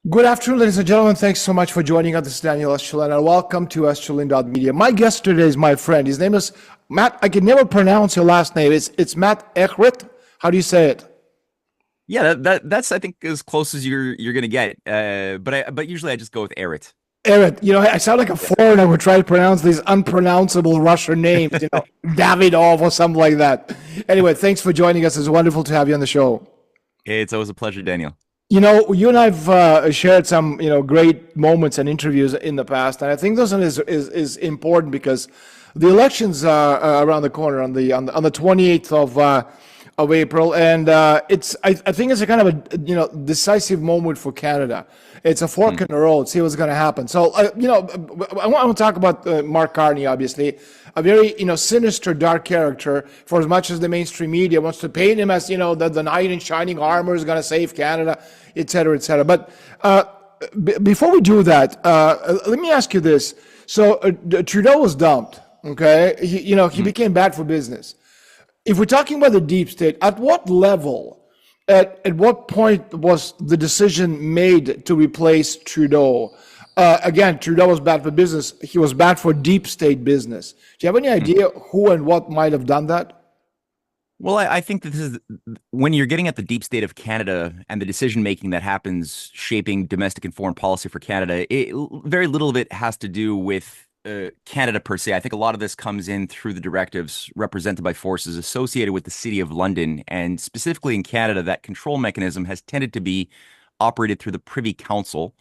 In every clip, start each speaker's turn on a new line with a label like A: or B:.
A: Good afternoon, ladies and gentlemen. Thanks so much for joining us. This is Daniel Estulin, and welcome to Estulin.media. My guest today is my friend. His name is Matt. I can never pronounce your last name. It's Matt Ehret. How do you say it?
B: Yeah, that's I think as close as you're gonna get. But usually I just go with Erit.
A: Ehret. I sound like a
B: Yes.
A: foreigner who try to pronounce these unpronounceable Russian names, Davidov or something like that. Anyway, thanks for joining us. It's wonderful to have you on the show.
B: It's always a pleasure, Daniel.
A: You and I've shared some, great moments and interviews in the past, and I think this one is important because the elections are around the corner on the 28th of April, and I think it's a kind of a decisive moment for Canada. It's a fork
B: Hmm.
A: in the road. See what's going to happen. So I want to talk about Mark Carney, obviously, a very sinister, dark character. For as much as the mainstream media wants to paint him as the knight in shining armor is going to save Canada, et cetera, et cetera. But before we do that, let me ask you this. So Trudeau was dumped. Okay, he
B: Hmm.
A: became bad for business. If we're talking about the deep state, at what level, at what point was the decision made to replace Trudeau? Again, Trudeau was bad for business. He was bad for deep state business. Do you have any
B: Hmm.
A: idea who and what might have done that?
B: Well, I think that this is when you're getting at the deep state of Canada and the decision making that happens shaping domestic and foreign policy for Canada. Very little of it has to do with Canada per se. I think a lot of this comes in through the directives represented by forces associated with the City of London, and specifically in Canada, that control mechanism has tended to be operated through the Privy Council.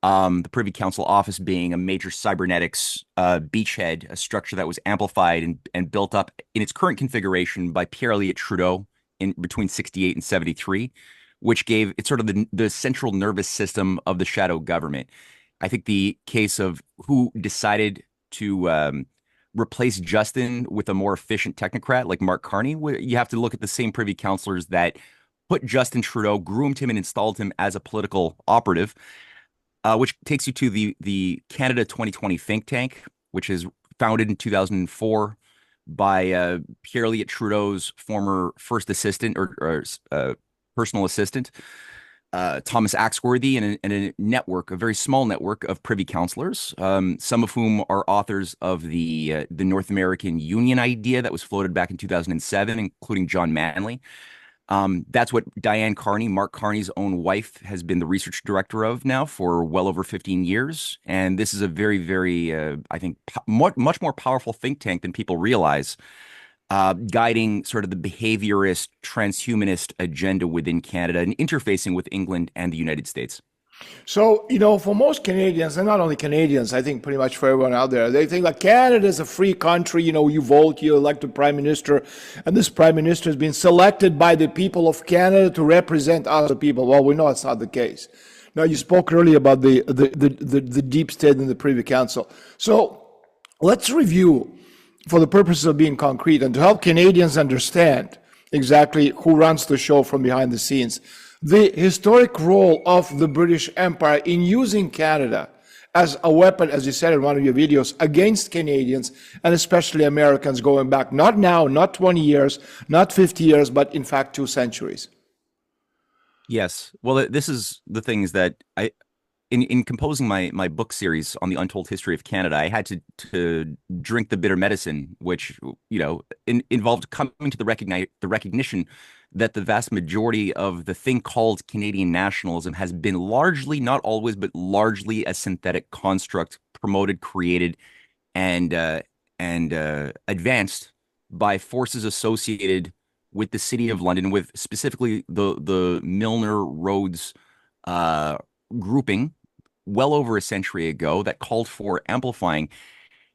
B: The Privy Council office being a major cybernetics beachhead, a structure that was amplified and built up in its current configuration by Pierre Elliott Trudeau in between 68 and 73, which gave it sort of the central nervous system of the shadow government. I think the case of who decided to replace Justin with a more efficient technocrat like Mark Carney, you have to look at the same Privy Councilors that put Justin Trudeau, groomed him, and installed him as a political operative, which takes you to the Canada 2020 think tank, which is founded in 2004 by Pierre Elliott Trudeau's former first assistant or personal assistant, Thomas Axworthy, and a network, a very small network of privy councillors, some of whom are authors of the North American Union idea that was floated back in 2007, including John Manley. That's what Diane Carney, Mark Carney's own wife, has been the research director of now for well over 15 years. And this is a very, very, I think, much more powerful think tank than people realize, guiding sort of the behaviorist, transhumanist agenda within Canada and interfacing with England and the United States.
A: So, for most Canadians, and not only Canadians, I think pretty much for everyone out there, they think like Canada is a free country. You vote, you elect a prime minister, and this prime minister has been selected by the people of Canada to represent us, the people. Well, we know it's not the case. Now, you spoke earlier about the deep state and the Privy Council. So, let's review for the purposes of being concrete and to help Canadians understand exactly who runs the show from behind the scenes. The historic role of the British Empire in using Canada as a weapon, as you said in one of your videos, against Canadians and especially Americans going back, not now, not 20 years, not 50 years, but in fact 2 centuries.
B: Yes. Well, this is the things that in composing my book series on the untold history of Canada, I had to drink the bitter medicine, which involved coming to the recognition that the vast majority of the thing called Canadian nationalism has been largely, not always, but largely a synthetic construct promoted, created, and advanced by forces associated with the City of London, with specifically the Milner Rhodes uh, grouping well over a century ago that called for amplifying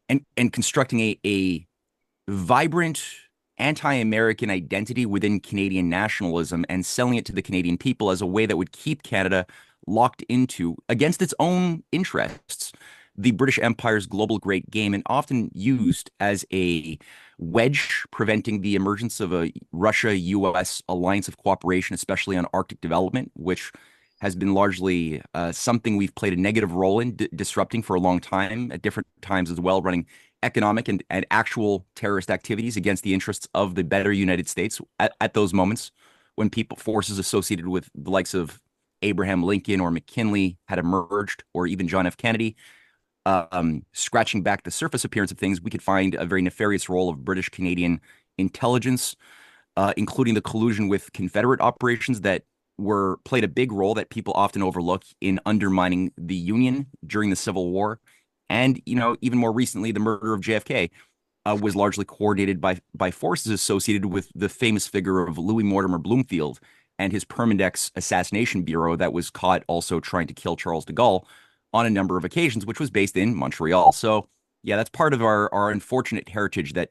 B: and constructing a vibrant anti-American identity within Canadian nationalism and selling it to the Canadian people as a way that would keep Canada locked into, against its own interests, the British Empire's global great game, and often used as a wedge preventing the emergence of a Russia-US alliance of cooperation, especially on Arctic development, which has been largely something we've played a negative role in disrupting for a long time, at different times as well, running economic and actual terrorist activities against the interests of the better United States at those moments when forces associated with the likes of Abraham Lincoln or McKinley had emerged, or even John F. Kennedy, scratching back the surface appearance of things, we could find a very nefarious role of British Canadian intelligence, including the collusion with Confederate operations that played a big role that people often overlook in undermining the Union during the Civil War. And, even more recently, the murder of JFK was largely coordinated by forces associated with the famous figure of Louis Mortimer Bloomfield and his Permindex assassination bureau that was caught also trying to kill Charles de Gaulle on a number of occasions, which was based in Montreal. So, yeah, that's part of our unfortunate heritage that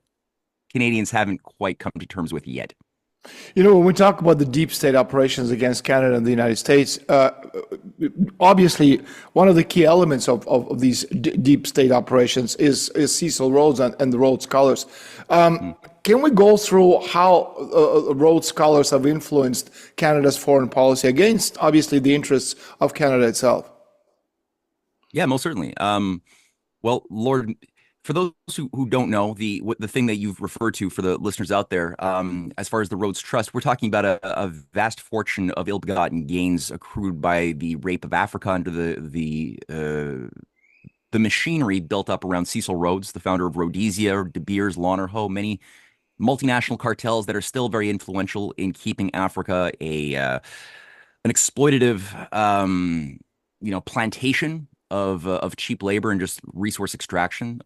B: Canadians haven't quite come to terms with yet.
A: When we talk about the deep state operations against Canada and the United States, obviously one of the key elements of these deep state operations is Cecil Rhodes and the Rhodes Scholars. Can we go through how Rhodes Scholars have influenced Canada's foreign policy against, obviously, the interests of Canada itself?
B: Yeah, most certainly. Well, Lord, for those who don't know, the thing that you've referred to for the listeners out there, as far as the Rhodes Trust, we're talking about a vast fortune of ill-begotten gains accrued by the rape of Africa under the machinery built up around Cecil Rhodes, the founder of Rhodesia, De Beers, Lonerho, many multinational cartels that are still very influential in keeping Africa an exploitative, plantation of cheap labor and just resource extraction.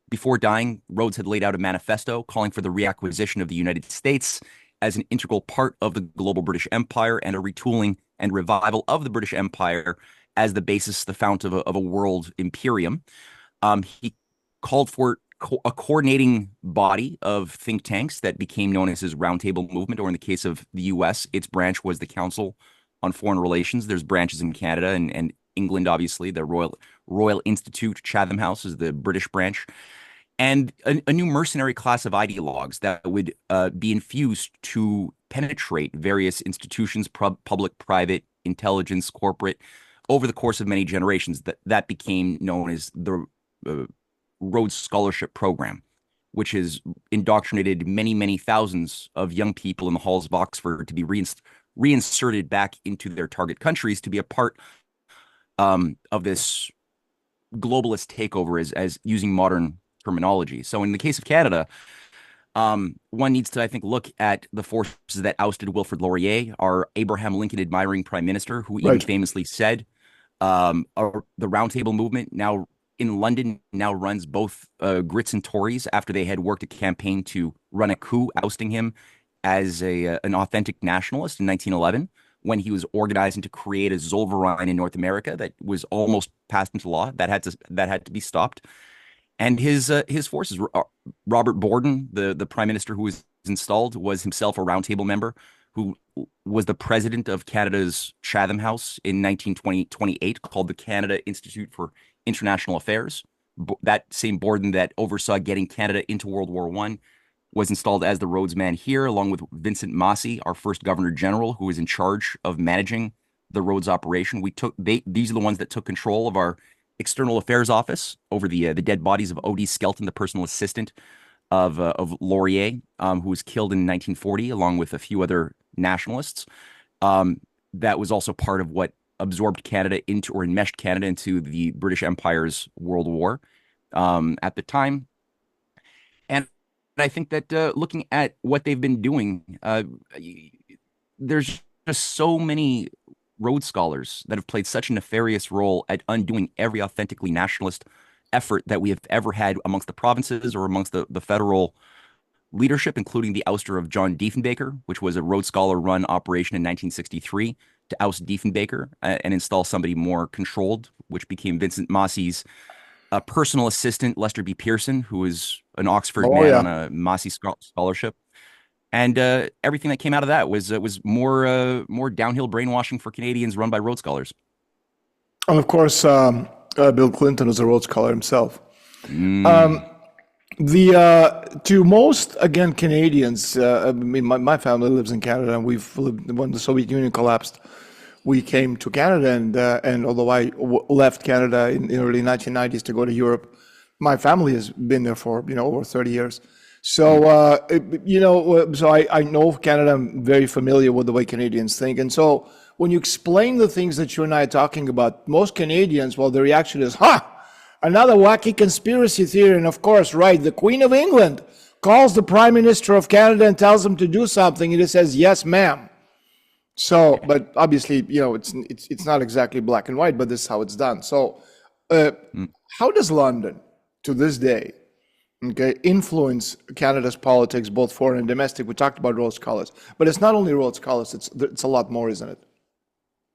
B: Before dying, Rhodes had laid out a manifesto calling for the reacquisition of the United States as an integral part of the global British Empire and a retooling and revival of the British Empire as the basis, the fount of a world imperium. He called for a coordinating body of think tanks that became known as his Roundtable Movement, or in the case of the U.S., its branch was the Council on Foreign Relations. There's branches in Canada and England, obviously. The Royal Institute, Chatham House is the British branch. And a new mercenary class of ideologues that would be infused to penetrate various institutions, public, private, intelligence, corporate, over the course of many generations. That became known as the Rhodes Scholarship Program, which has indoctrinated many, many thousands of young people in the halls of Oxford to be reinserted back into their target countries to be a part of this globalist takeover, as using modern terminology. So in the case of Canada, one needs to, I think, look at the forces that ousted Wilfrid Laurier, our Abraham Lincoln admiring prime minister, who even famously said the Roundtable Movement now in London now runs both Grits and Tories after they had worked a campaign to run a coup ousting him as an authentic nationalist in 1911, when he was organizing to create a Zollverein in North America that was almost passed into law. That had to be stopped. And his forces, Robert Borden, the prime minister who was installed, was himself a Roundtable member, who was the president of Canada's Chatham House in 1928, called the Canada Institute for International Affairs. That same Borden that oversaw getting Canada into World War I was installed as the Rhodes man here, along with Vincent Massey, our first Governor General, who was in charge of managing the Rhodes operation. These are the ones that took control of our External Affairs Office over the dead bodies of Odysee Skelton, the personal assistant of Laurier, who was killed in 1940, along with a few other nationalists. That was also part of what absorbed Canada into, or enmeshed Canada into, the British Empire's World War at the time. And I think that looking at what they've been doing, there's just so many Rhodes Scholars that have played such a nefarious role at undoing every authentically nationalist effort that we have ever had amongst the provinces or amongst the federal leadership, including the ouster of John Diefenbaker, which was a Rhodes Scholar-run operation in 1963 to oust Diefenbaker and install somebody more controlled, which became Vincent Massey's personal assistant, Lester B. Pearson, who was an Oxford man on a Massey scholarship. And everything that came out of that was more downhill brainwashing for Canadians run by Rhodes Scholars.
A: And of course, Bill Clinton was a Rhodes Scholar himself. To most, again, Canadians, I mean, my family lives in Canada, and we've lived when the Soviet Union collapsed. We came to Canada, and although I left Canada in the early 1990s to go to Europe, my family has been there for over 30 years. So so I know Canada. I'm very familiar with the way Canadians think, and so when you explain the things that you and I are talking about, most Canadians, well, the reaction is, another wacky conspiracy theory. And of course, right, the Queen of England calls the Prime Minister of Canada and tells him to do something, and he says, yes, ma'am. So, but obviously, it's not exactly black and white, but this is how it's done. So, how does London, to this day, okay, influence Canada's politics, both foreign and domestic? We talked about Rhodes Scholars, but it's not only Rhodes Scholars; it's a lot more, isn't it?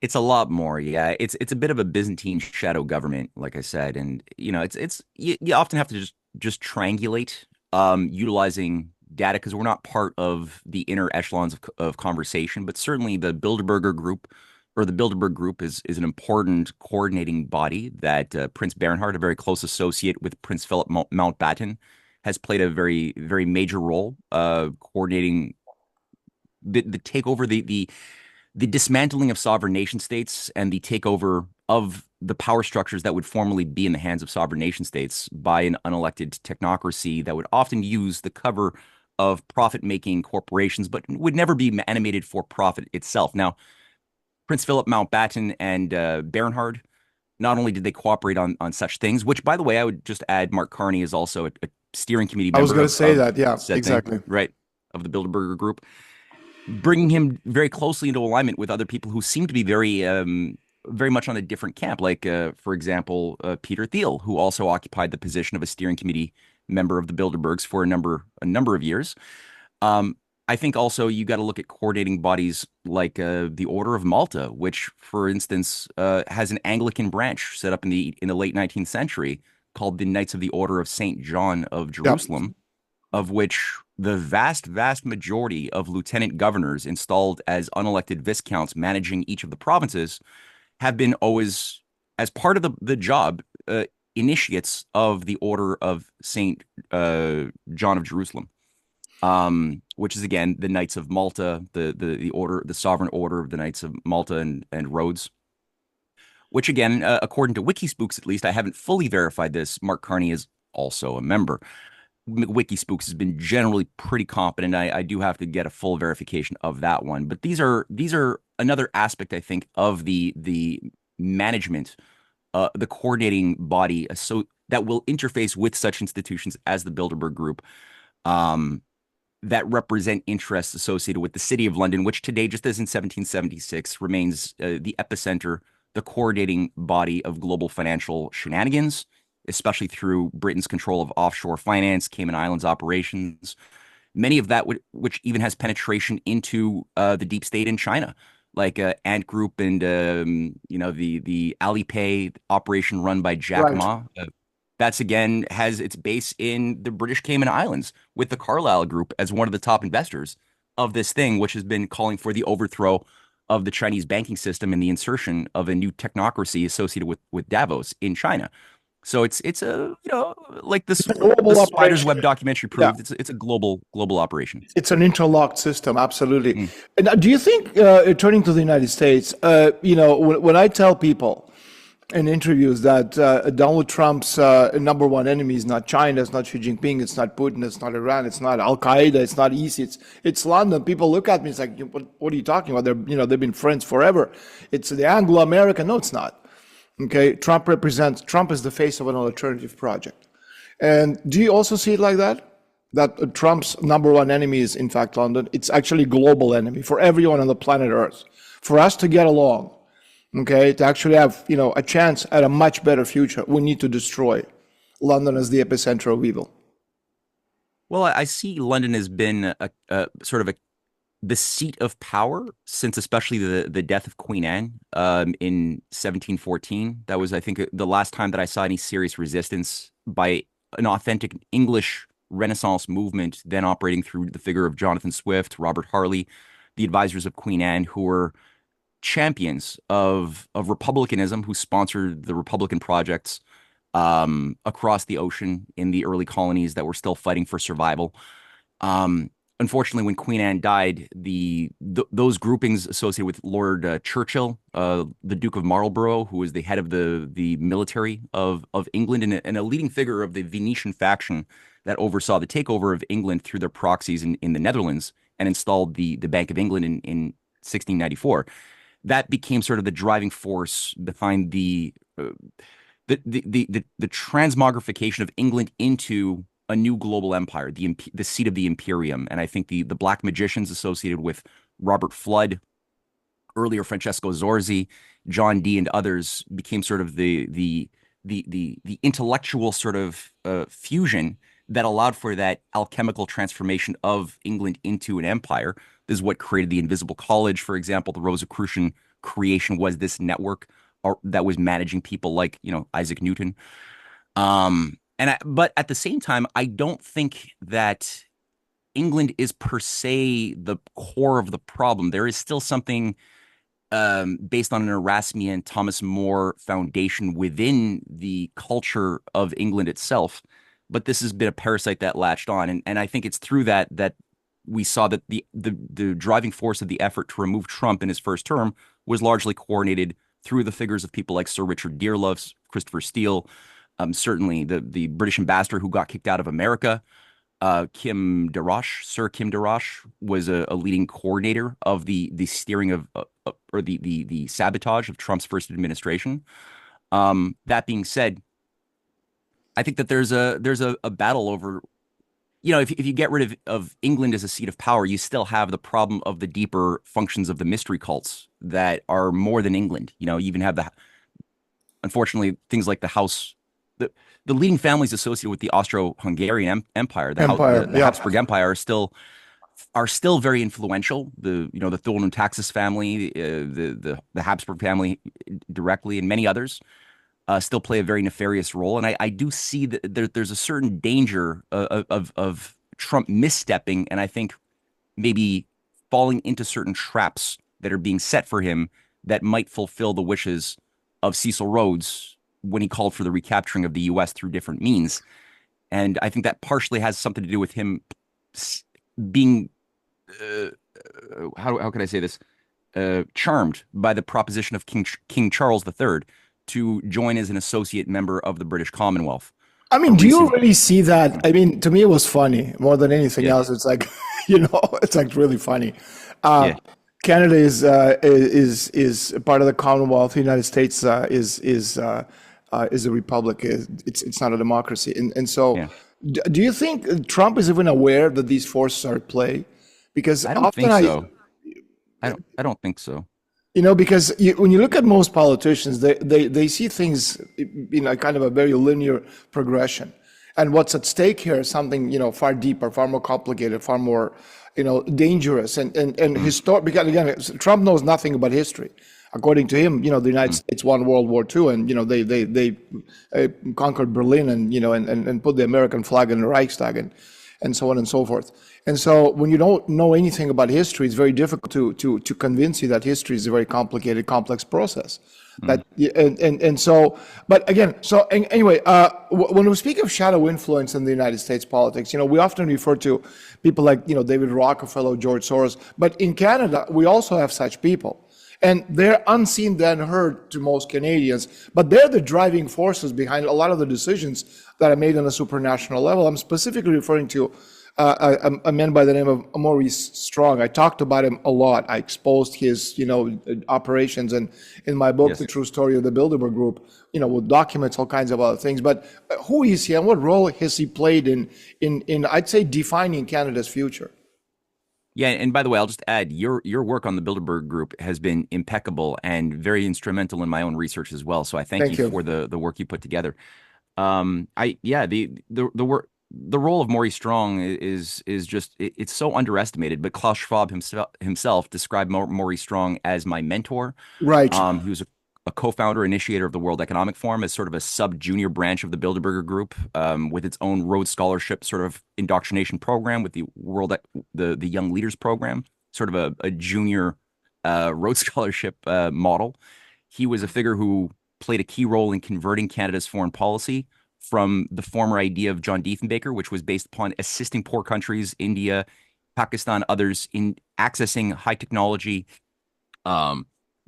B: It's a lot more, yeah. It's a bit of a Byzantine shadow government, like I said, and it's you often have to just triangulate, utilizing data because we're not part of the inner echelons of conversation, but certainly the Bilderberger Group or the Bilderberg Group is an important coordinating body that Prince Bernhard, a very close associate with Prince Philip Mountbatten, has played a very very major role coordinating the takeover the dismantling of sovereign nation states and the takeover of the power structures that would formerly be in the hands of sovereign nation states by an unelected technocracy that would often use the cover of profit-making corporations, but would never be animated for profit itself. Now, Prince Philip Mountbatten and Bernhard, not only did they cooperate on such things, which, by the way, I would just add, Mark Carney is also a steering committee member.
A: I was going to say that, yeah, exactly.
B: Right, of the Bilderberger Group, bringing him very closely into alignment with other people who seem to be very much on a different camp. Like, for example, Peter Thiel, who also occupied the position of a steering committee member of the Bilderbergs for a number of years. I think also you got to look at coordinating bodies like the Order of Malta, which, for instance, has an Anglican branch set up in the late 19th century called the Knights of the Order of Saint John of Jerusalem. Yep. Of which the vast majority of lieutenant governors installed as unelected viscounts managing each of the provinces have been always, as part of the job, initiates of the Order of Saint John of Jerusalem, which is again the Knights of Malta, the order, the sovereign order of the Knights of Malta and Rhodes. Which again, according to Wikispooks, at least, I haven't fully verified this. Mark Carney is also a member. Wikispooks has been generally pretty competent. I do have to get a full verification of that one, but these are another aspect, I think, of the management, the coordinating body, so that will interface with such institutions as the Bilderberg Group, that represent interests associated with the City of London, which today, just as in 1776, remains the epicenter, the coordinating body of global financial shenanigans, especially through Britain's control of offshore finance, Cayman Islands operations, many of that which even has penetration into the deep state in China, like Ant Group and the Alipay operation run by Jack Ma. That's again has its base in the British Cayman Islands with the Carlyle Group as one of the top investors of this thing, which has been calling for the overthrow of the Chinese banking system and the insertion of a new technocracy associated with Davos in China. So it's a like this the Spider's Web documentary proved, yeah. It's a global operation.
A: It's an interlocked system, absolutely. And do you think, turning to the United States, when I tell people in interviews that Donald Trump's number one enemy is not China, it's not Xi Jinping, it's not Putin, it's not Iran, it's not Al Qaeda, it's not ISIS, it's London. People look at me, it's like, what are you talking about? They've been friends forever. It's the Anglo-American. No, it's not. Okay, Trump is the face of an alternative project. And do you also see it like that? That Trump's number one enemy is, in fact, London. It's actually a global enemy for everyone on the planet Earth. For us to get along, okay, to actually have, a chance at a much better future, we need to destroy London as the epicenter of evil.
B: Well, I see London has been a sort of the seat of power since especially the death of Queen Anne in 1714. That was, I think, the last time that I saw any serious resistance by an authentic English Renaissance movement, then operating through the figure of Jonathan Swift, Robert Harley, the advisors of Queen Anne, who were champions of republicanism, who sponsored the Republican projects across the ocean in the early colonies that were still fighting for survival. Unfortunately, when Queen Anne died, those groupings associated with Lord Churchill, the Duke of Marlborough, who was the head of the military of England and a leading figure of the Venetian faction that oversaw the takeover of England through their proxies in the Netherlands and installed the Bank of England in 1694. that became sort of the driving force behind the transmogrification of England into a new global empire, the seat of the imperium. And I think the black magicians associated with Robert Flood, earlier Francesco Zorzi, John Dee, and others became sort of the intellectual sort of fusion that allowed for that alchemical transformation of England into an empire. This is what created the Invisible College, for example. The Rosicrucian creation was this network that was managing people like, Isaac Newton. But at the same time, I don't think that England is per se the core of the problem. There is still something based on an Erasmian Thomas More foundation within the culture of England itself. But this has been a parasite that latched on. And I think it's through that we saw that the driving force of the effort to remove Trump in his first term was largely coordinated through the figures of people like Sir Richard Dearlove, Christopher Steele, certainly the British ambassador who got kicked out of America, Sir Kim Darash was a leading coordinator of the steering of or the sabotage of Trump's first administration. That being said, I think that there's a battle over, if you get rid of England as a seat of power, you still have the problem of the deeper functions of the mystery cults that are more than England. You even have unfortunately, things like the leading families associated with the Austro-Hungarian Empire,
A: Empire,
B: the
A: yeah.
B: Habsburg Empire, are still very influential. The Thulin and Taxis family, the Habsburg family directly, and many others still play a very nefarious role. And I do see that there's a certain danger of Trump misstepping, and I think maybe falling into certain traps that are being set for him that might fulfill the wishes of Cecil Rhodes when he called for the recapturing of the U.S. through different means. And I think that partially has something to do with him being, how can I say this, charmed by the proposition of King Charles III to join as an associate member of the British Commonwealth.
A: I mean, do you really see that? I mean, to me, it was funny more than anything
B: Yeah.
A: else. It's like, it's like really funny.
B: Yeah.
A: Canada is part of the Commonwealth. The United States is a republic. It's not a democracy. And so,
B: Yeah.
A: do you think Trump is even aware that these forces are at play? Because
B: I don't
A: often
B: think so. I don't think so.
A: Because when you look at most politicians, they see things in a kind of a very linear progression. And what's at stake here is something, far deeper, far more complicated, far more, dangerous. And historic, because again, Trump knows nothing about history. According to him, the United States won World War II, and they conquered Berlin, and put the American flag in the Reichstag, and so on and so forth. And so when you don't know anything about history, it's very difficult to convince you that history is a very complicated, complex process. That and so, but again, anyway, when we speak of shadow influence in the United States politics, we often refer to people like David Rockefeller, George Soros, but in Canada we also have such people. And they're unseen, then heard to most Canadians, but they're the driving forces behind a lot of the decisions that are made on a supranational level. I'm specifically referring to a man by the name of Maurice Strong. I talked about him a lot. I exposed his, operations, and in my book,
B: Yes.
A: The True Story of the Bilderberg Group, with documents, all kinds of other things. But who is he, and what role has he played in I'd say, defining Canada's future?
B: Yeah, and by the way, I'll just add your work on the Bilderberg Group has been impeccable and very instrumental in my own research as well. So I thank you for the work you put together. The work, the role of Maurice Strong is just it's so underestimated. But Klaus Schwab himself described Maurice Strong as my mentor.
A: Right.
B: He was a co-founder, initiator of the World Economic Forum as sort of a sub-junior branch of the Bilderberger Group, with its own Rhodes Scholarship sort of indoctrination program with the Young Leaders Program, sort of a junior Rhodes Scholarship model. He was a figure who played a key role in converting Canada's foreign policy from the former idea of John Diefenbaker, which was based upon assisting poor countries, India, Pakistan, others, in accessing high technology,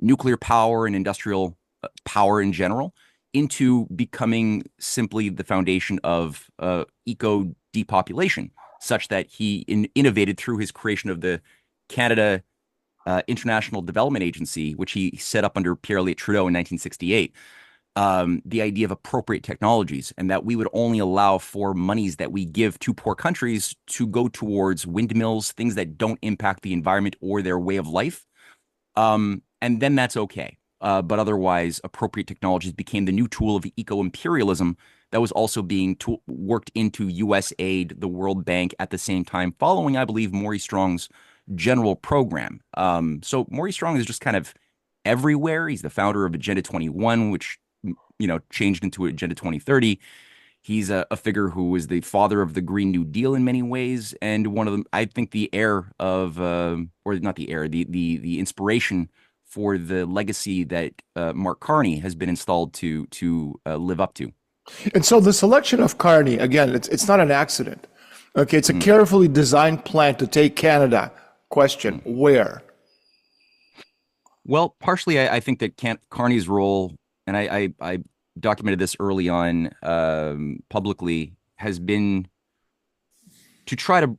B: nuclear power and industrial power in general, into becoming simply the foundation of eco depopulation, such that he innovated through his creation of the Canada International Development Agency, which he set up under Pierre Elliott Trudeau in 1968, the idea of appropriate technologies, and that we would only allow for monies that we give to poor countries to go towards windmills, things that don't impact the environment or their way of life. And then that's okay. But otherwise, appropriate technologies became the new tool of eco-imperialism that was also being worked into U.S. aid, the World Bank at the same time, following, I believe, Maurice Strong's general program. So Maurice Strong is just kind of everywhere. He's the founder of Agenda 21, which, changed into Agenda 2030. He's a figure who was the father of the Green New Deal in many ways, and one of them, I think, the heir of, or not the heir, the inspiration for the legacy that Mark Carney has been installed to live up to.
A: And so the selection of Carney, again, it's not an accident. Okay, it's a carefully designed plan to take Canada. Question, where?
B: Well, partially, I think that Carney's role, and I documented this early on publicly, has been to try to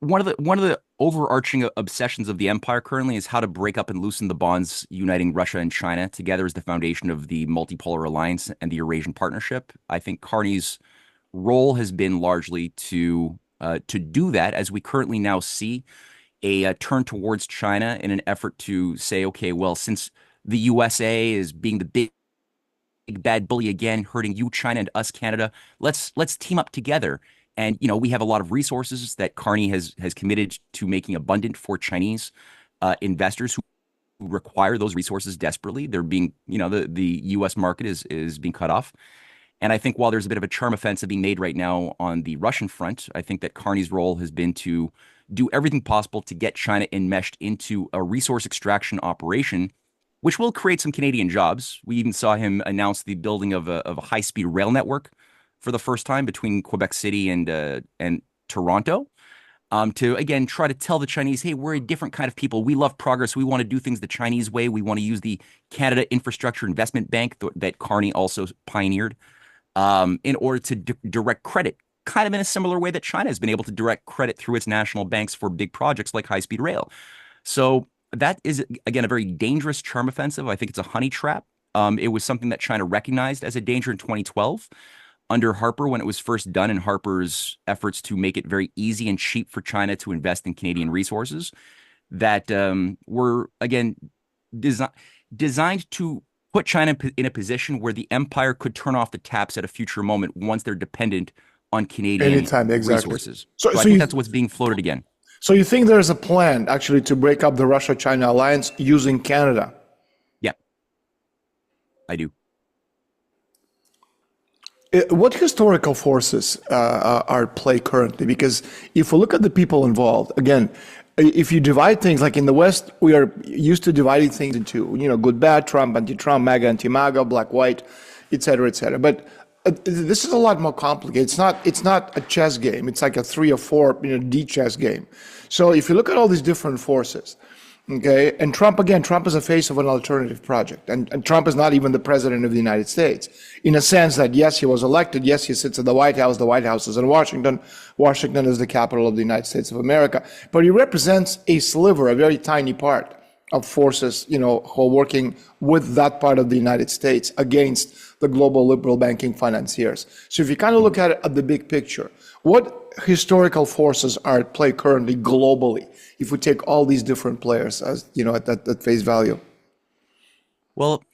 B: one of the overarching obsessions of the empire currently is how to break up and loosen the bonds uniting Russia and China together as the foundation of the multipolar alliance and the Eurasian partnership. I think Carney's role has been largely to do that, as we currently now see a turn towards China in an effort to say, okay, well, since the USA is being the big bad bully again, hurting you, China, and us, Canada, let's team up together. And we have a lot of resources that Carney has committed to making abundant for Chinese investors who require those resources desperately. They're being, the U.S. market is being cut off. And I think while there's a bit of a charm offensive being made right now on the Russian front, I think that Carney's role has been to do everything possible to get China enmeshed into a resource extraction operation, which will create some Canadian jobs. We even saw him announce the building of a high-speed rail network for the first time between Quebec City and Toronto, to, again, try to tell the Chinese, hey, we're a different kind of people. We love progress. We want to do things the Chinese way. We want to use the Canada Infrastructure Investment Bank that Carney also pioneered in order to direct credit, kind of in a similar way that China has been able to direct credit through its national banks for big projects like high-speed rail. So that is, again, a very dangerous charm offensive. I think it's a honey trap. It was something that China recognized as a danger in 2012 under Harper when it was first done, in Harper's efforts to make it very easy and cheap for China to invest in Canadian resources that were, again, designed to put China in a position where the empire could turn off the taps at a future moment once they're dependent on Canadian resources. So I think that's what's being floated again.
A: So you think there's a plan actually to break up the Russia-China alliance using Canada?
B: Yeah, I do.
A: What historical forces are at play currently? Because if we look at the people involved, again, if you divide things, like in the West, we are used to dividing things into, good, bad, Trump, anti-Trump, MAGA, anti-MAGA, black, white, et cetera, et cetera. But this is a lot more complicated. It's not a chess game. It's like a 3 or 4, D chess game. So if you look at all these different forces, okay, and Trump is a face of an alternative project. And Trump is not even the president of the United States, in a sense that, yes, he was elected. Yes, he sits at the White House. The White House is in Washington. Washington is the capital of the United States of America. But he represents a sliver, a very tiny part of forces, who are working with that part of the United States against the global liberal banking financiers. So if you kind of look at it at the big picture, what historical forces are at play currently globally, if we take all these different players as, at face value?
B: Well,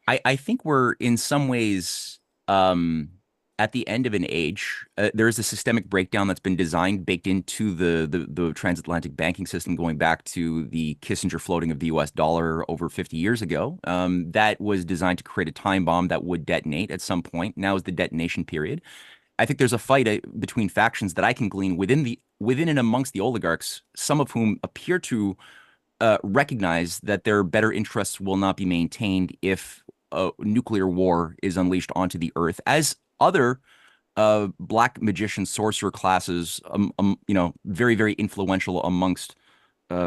B: I think we're in some ways at the end of an age. There is a systemic breakdown that's been baked into the transatlantic banking system, going back to the Kissinger floating of the US dollar over 50 years ago. That was designed to create a time bomb that would detonate at some point. Now is the detonation period. I think there's a fight between factions that I can glean within and amongst the oligarchs, some of whom appear to recognize that their better interests will not be maintained if nuclear war is unleashed onto the earth, as other black magician sorcerer classes, very, very influential amongst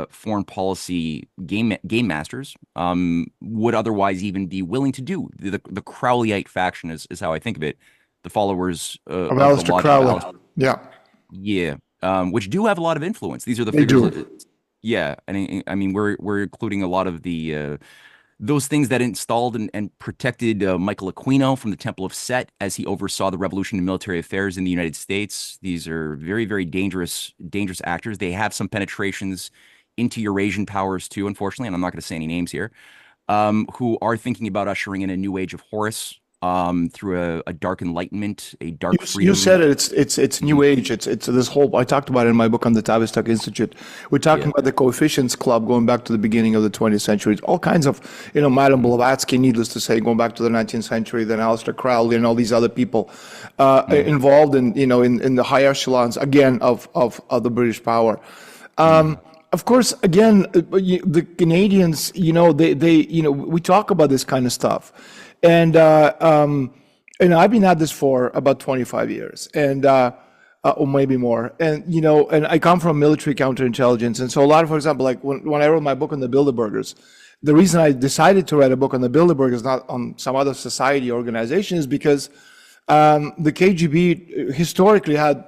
B: foreign policy game masters, would otherwise even be willing to do. The Crowleyite faction is how I think of it. The followers of
A: Aleister Crowley. Yeah.
B: Yeah. Which do have a lot of influence. These are the figures Yeah, I mean we're including a lot of the those things that installed and protected Michael Aquino from the Temple of Set as he oversaw the revolution in military affairs in the United States. These are very, very dangerous actors. They have some penetrations into Eurasian powers too, unfortunately, and I'm not going to say any names here, who are thinking about ushering in a new age of Horus through a dark enlightenment, a dark
A: You
B: freedom.
A: said it. It's new
B: Mhm.
A: age. It's this whole. I talked about it in my book on the Tavistock Institute. We're talking
B: Yeah.
A: about the coefficients club going back to the beginning of the 20th century. All kinds of, Madame
B: Mm,
A: Blavatsky, needless to say, going back to the 19th century. Then Aleister Crowley and all these other people
B: mm,
A: involved in in the high echelons again of the British power.
B: mm,
A: Of course, again, the Canadians, we talk about this kind of stuff, and I've been at this for about 25 years, and or maybe more, and and I come from military counterintelligence, and so a lot of, for example, like when I wrote my book on the Bilderbergers, the reason I decided to write a book on the Bilderbergers, not on some other society organization, is because the KGB historically had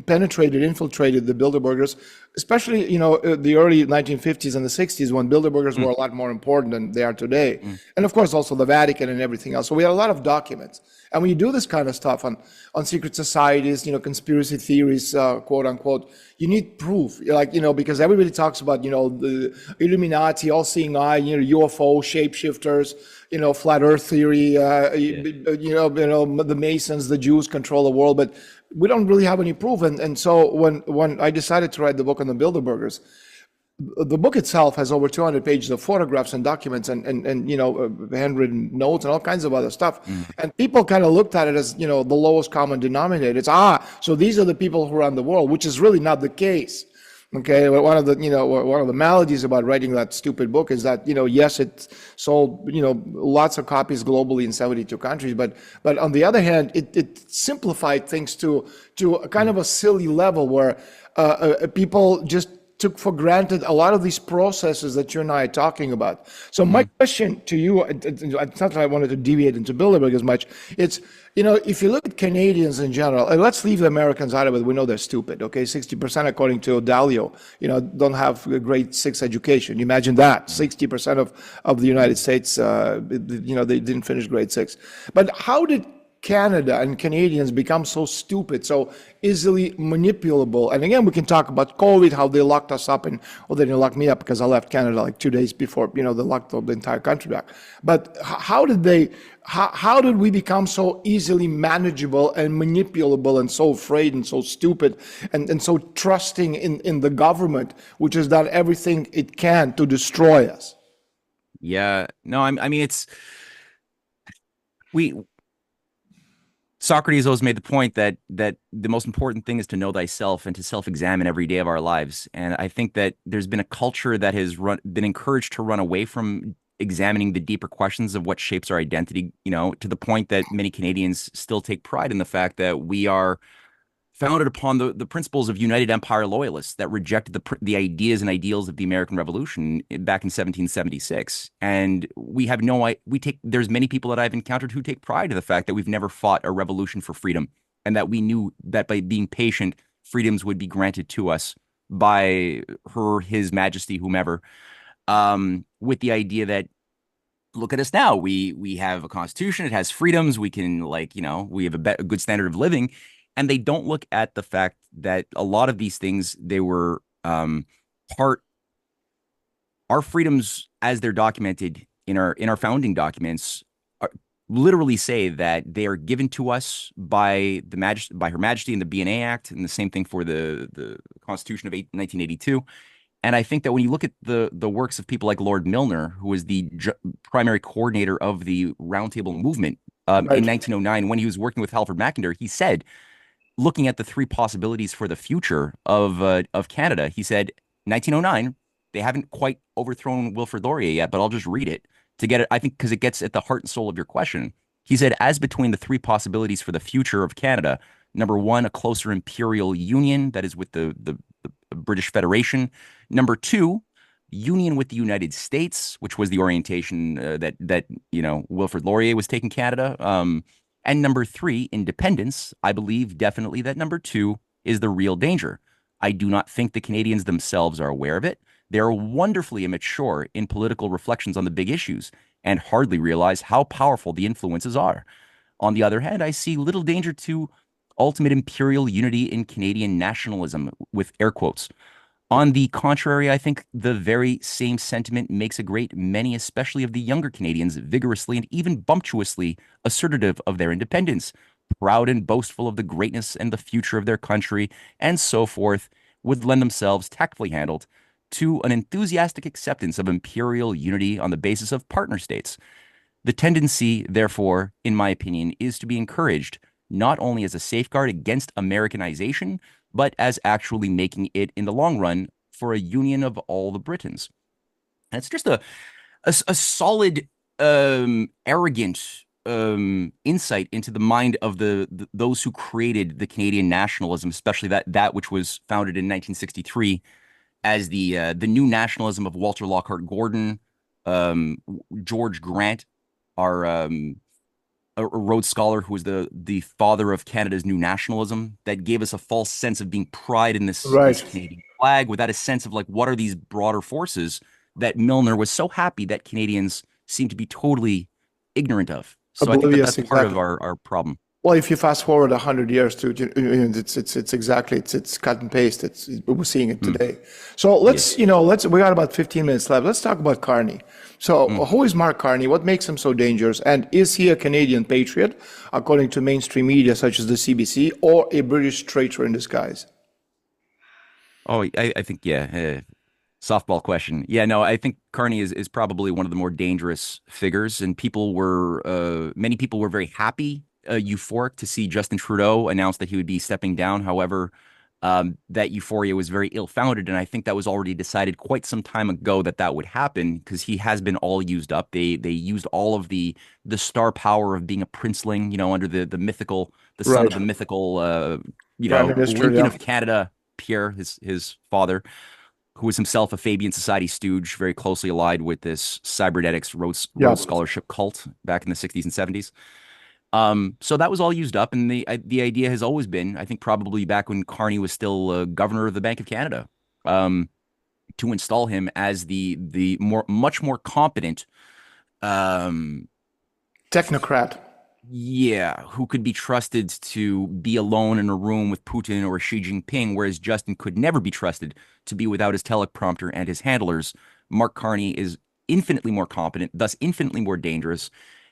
A: penetrated, infiltrated the Bilderbergers, especially the early 1950s and the 60s when Bilderbergers
B: mm,
A: were a lot more important than they are today,
B: mm.
A: and of course also the Vatican and everything else. So we had a lot of documents, and when you do this kind of stuff on secret societies, conspiracy theories, quote unquote, you need proof, like because everybody talks about the Illuminati, all-seeing eye, UFO shapeshifters, flat Earth theory,
B: Yeah.
A: the Masons, the Jews control the world, but we don't really have any proof. And so when I decided to write the book on the Bilderbergers, the book itself has over 200 pages of photographs and documents and handwritten notes and all kinds of other stuff.
B: Mm.
A: And people kind of looked at it as the lowest common denominator. It's so these are the people who run the world, which is really not the case. Okay, one of the one of the maladies about writing that stupid book is that yes, it sold lots of copies globally in 72 countries, but on the other hand, it simplified things to a kind
B: Mm.
A: of a silly level where people just took for granted a lot of these processes that you and I are talking about. So my
B: Mm.
A: question to you, it's not that I wanted to deviate into Bilderberg as much. It's, if you look at Canadians in general, and let's leave the Americans out of it. We know they're stupid. Okay, 60% according to Dalio, don't have a grade 6 education. You imagine that 60% of the United States, they didn't finish grade 6. But how did Canada and Canadians become so stupid, so easily manipulable? And again, we can talk about COVID, how they locked us up, and well, they didn't lock me up because I left Canada like 2 days before, they locked the entire country back. But how did we become so easily manageable and manipulable and so afraid and so stupid and so trusting in the government, which has done everything it can to destroy us?
B: Yeah. No, I mean it's we Socrates always made the point that the most important thing is to know thyself and to self-examine every day of our lives. And I think that there's been a culture that has been encouraged to run away from examining the deeper questions of what shapes our identity, to the point that many Canadians still take pride in the fact that we are founded upon the principles of United Empire loyalists that rejected the ideas and ideals of the American Revolution back in 1776. And we have there's many people that I've encountered who take pride in the fact that we've never fought a revolution for freedom, and that we knew that by being patient, freedoms would be granted to us by His Majesty, whomever, with the idea that look at us now. We have a constitution. It has freedoms. We can we have a good standard of living, and they don't look at the fact that a lot of these things they were part our freedoms as they're documented in our founding documents are, literally say that they are given to us by Her Majesty in the BNA Act, and the same thing for the Constitution of 1982. And I think that when you look at the works of people like Lord Milner, who was the primary coordinator of the Roundtable movement in
A: Right.
B: 1909, when he was working with Halford Mackinder, he said, looking at the three possibilities for the future of Canada, he said, 1909, they haven't quite overthrown Wilfrid Laurier yet, but I'll just read it to get it. I think because it gets at the heart and soul of your question. He said, as between the three possibilities for the future of Canada, number one, a closer imperial union that is with the British Federation. Number two, union with the United States, which was the orientation that Wilfrid Laurier was taking Canada. And number three, independence. I believe definitely that number two is the real danger. I do not think the Canadians themselves are aware of it. They are wonderfully immature in political reflections on the big issues and hardly realize how powerful the influences are. On the other hand, I see little danger to ultimate imperial unity in Canadian nationalism, with air quotes. On the contrary, I think the very same sentiment makes a great many, especially of the younger Canadians, vigorously and even bumptiously assertive of their independence, proud and boastful of the greatness and the future of their country, and so forth, would lend themselves, tactfully handled, to an enthusiastic acceptance of imperial unity on the basis of partner states. The tendency, therefore, in my opinion, is to be encouraged, not only as a safeguard against Americanization, but as actually making it, in the long run, for a union of all the Britons. And it's just a solid, arrogant insight into the mind of those who created the Canadian nationalism, especially that which was founded in 1963 as the new nationalism of Walter Lockhart Gordon, George Grant, our a Rhodes Scholar who was the father of Canada's new nationalism, that gave us a false sense of being pride in this
A: Right.
B: Canadian flag without a sense of like what are these broader forces that Milner was so happy that Canadians seem to be totally ignorant of. So I think that
A: Oblivious,
B: that's part of
A: exactly.
B: our problem.
A: Well, if you fast forward 100 years to, it's exactly, it's cut and paste. We're seeing it
B: Mm,
A: today. So
B: yeah.
A: we got about 15 minutes left. Let's talk about Carney. So
B: Mm.
A: who is Mark Carney? What makes him so dangerous? And is he a Canadian patriot, according to mainstream media such as the CBC, or a British traitor in disguise?
B: Oh, I think, yeah. Softball question. Yeah, no, I think Carney is probably one of the more dangerous figures, and many people were very happy, euphoric to see Justin Trudeau announce that he would be stepping down. However, that euphoria was very ill-founded, and I think that was already decided quite some time ago that that would happen because he has been all used up. They used all of the star power of being a princeling, under the son of
A: Right.
B: the mythical,
A: Prime Minister,
B: Lincoln
A: yeah.
B: of Canada, Pierre, his father, who was himself a Fabian Society stooge, very closely allied with this cybernetics
A: Yeah.
B: Rhodes Scholarship cult back in the 60s and 70s. So that was all used up, and the idea has always been, I think, probably back when Carney was still governor of the Bank of Canada, um, to install him as the much more competent, um,
A: Technocrat.
B: yeah, who could be trusted to be alone in a room with Putin or Xi Jinping, whereas Justin could never be trusted to be without his teleprompter and his handlers. Mark Carney is infinitely more competent, thus infinitely more dangerous,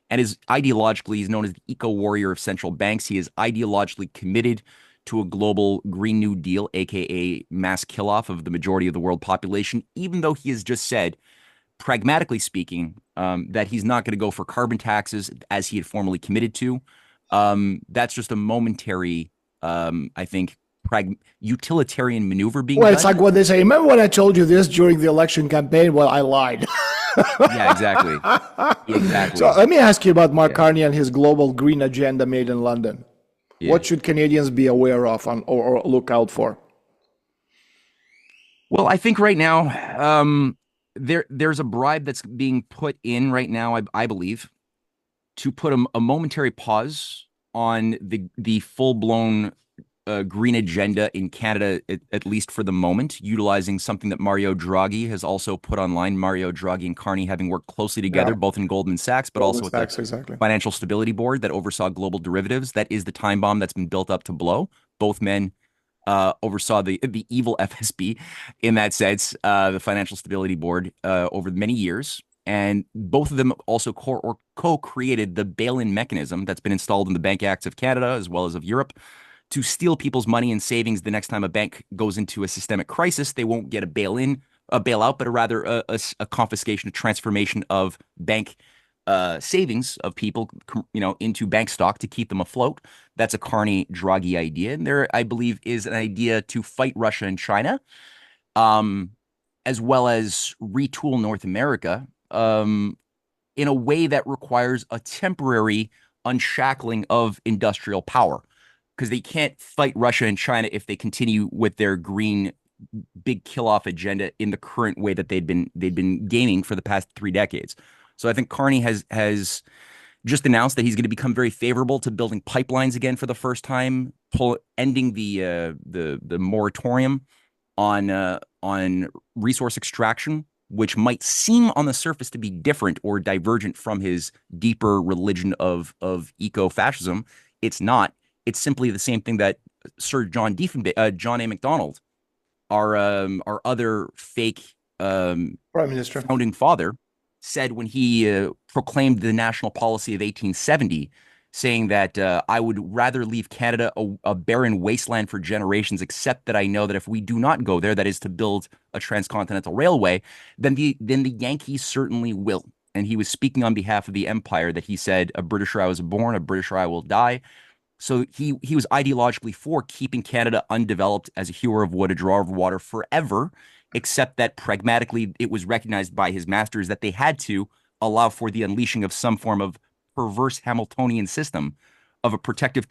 B: and is ideologically, he's known as the eco warrior of central banks. He is ideologically committed to a global Green New Deal, aka mass kill off of the majority of the world population, even though he has just said, pragmatically speaking, that he's not going to go for carbon taxes as he had formerly committed to. That's just a momentary, I think, utilitarian maneuver being
A: Well, it's like
B: done.
A: what they say. Remember when I told you this during the election campaign? Well, I lied.
B: Yeah, exactly.
A: So
B: Exactly.
A: let me ask you about Mark
B: Yeah.
A: Carney and his global green agenda made in London.
B: Yeah.
A: What should Canadians be aware of or look out for?
B: Well, I think right now, there's a bribe that's being put in right now, I believe, to put a momentary pause on the full blown green agenda in Canada, at least for the moment, utilizing something that Mario Draghi has also put online. Mario Draghi and Carney having worked closely
A: Yeah,
B: together, both in Goldman Sachs, but
A: Goldman
B: also at the
A: Sachs, exactly.
B: Financial Stability Board that oversaw global derivatives. That is the time bomb that's been built up to blow. Both men oversaw the evil FSB in that sense, the Financial Stability Board, over many years. And both of them also co-created the bail-in mechanism that's been installed in the Bank Acts of Canada as well as of Europe to steal people's money and savings the next time a bank goes into a systemic crisis. They won't get a bailout, but rather a confiscation, a transformation of bank savings of people, into bank stock to keep them afloat. That's a Carney Draghi idea. And there, I believe, is an idea to fight Russia and China, um, as well as retool North America, in a way that requires a temporary unshackling of industrial power. Because they can't fight Russia and China if they continue with their green big kill off agenda in the current way that they'd been gaming for the past 3 decades. So I think Carney has just announced that he's going to become very favorable to building pipelines again for the first time, ending the moratorium on resource extraction, which might seem on the surface to be different or divergent from his deeper religion of eco-fascism. It's not. It's simply the same thing that Sir John A. Macdonald, our other fake
A: Prime Minister.
B: founding father, said when he proclaimed the national policy of 1870, saying that I would rather leave Canada a barren wasteland for generations, except that I know that if we do not go there, that is to build a transcontinental railway, then the Yankees certainly will. And he was speaking on behalf of the empire, that he said, "A Britisher I was born, a Britisher I will die." So he was ideologically for keeping Canada undeveloped as a hewer of wood, a drawer of water forever, except that pragmatically it was recognized by his masters that they had to allow for the unleashing of some form of perverse Hamiltonian system of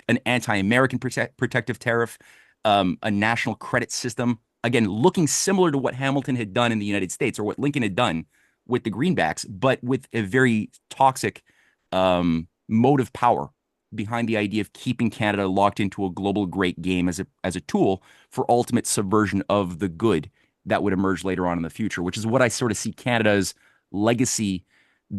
B: an anti-American protective tariff, a national credit system, again, looking similar to what Hamilton had done in the United States or what Lincoln had done with the greenbacks, but with a very toxic motive power behind the idea of keeping Canada locked into a global great game as a tool for ultimate subversion of the good that would emerge later on in the future, which is what I sort of see Canada's legacy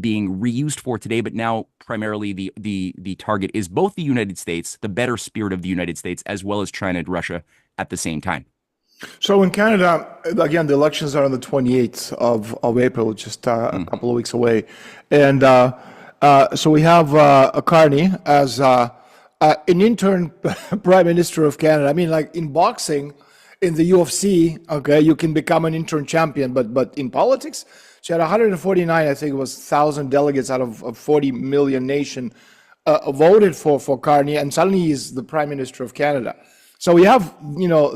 B: being reused for today. But now primarily the target is both the United States, the better spirit of the United States, as well as China and Russia at the same time.
A: So in Canada, again, the elections are on the 28th of April, just a couple of weeks away. And so we have Carney as an intern prime minister of Canada. I mean, like in boxing, in the UFC, okay, you can become an intern champion, but in politics, she had 149, I think it was 1,000 delegates out of 40 million nation voted for Carney, and suddenly he's the prime minister of Canada. So we have,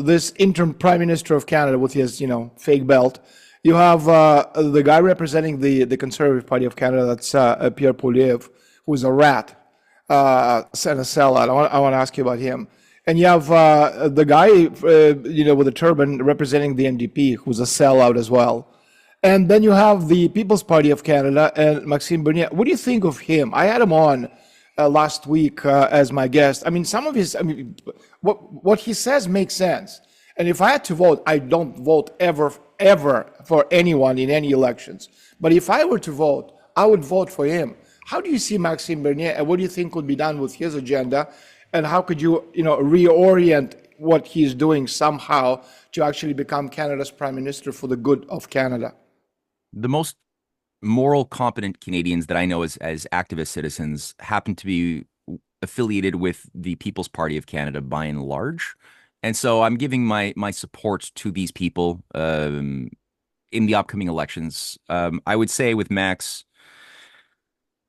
A: this interim prime minister of Canada with his, fake belt. You have the guy representing the Conservative Party of Canada, that's Pierre Poilievre, who's a rat, and a sellout. I want to ask you about him. And you have the guy, with the turban representing the NDP, who's a sellout as well. And then you have the People's Party of Canada and Maxime Bernier. What do you think of him? I had him on last week as my guest. I mean, what he says makes sense. And if I had to vote, I don't vote ever for anyone in any elections. But if I were to vote, I would vote for him. How do you see Maxime Bernier, and what do you think could be done with his agenda? And how could you, reorient what he's doing somehow to actually become Canada's prime minister for the good of Canada?
B: The most moral, competent Canadians that I know as activist citizens happen to be affiliated with the People's Party of Canada by and large. And so I'm giving my support to these people in the upcoming elections. I would say with Max,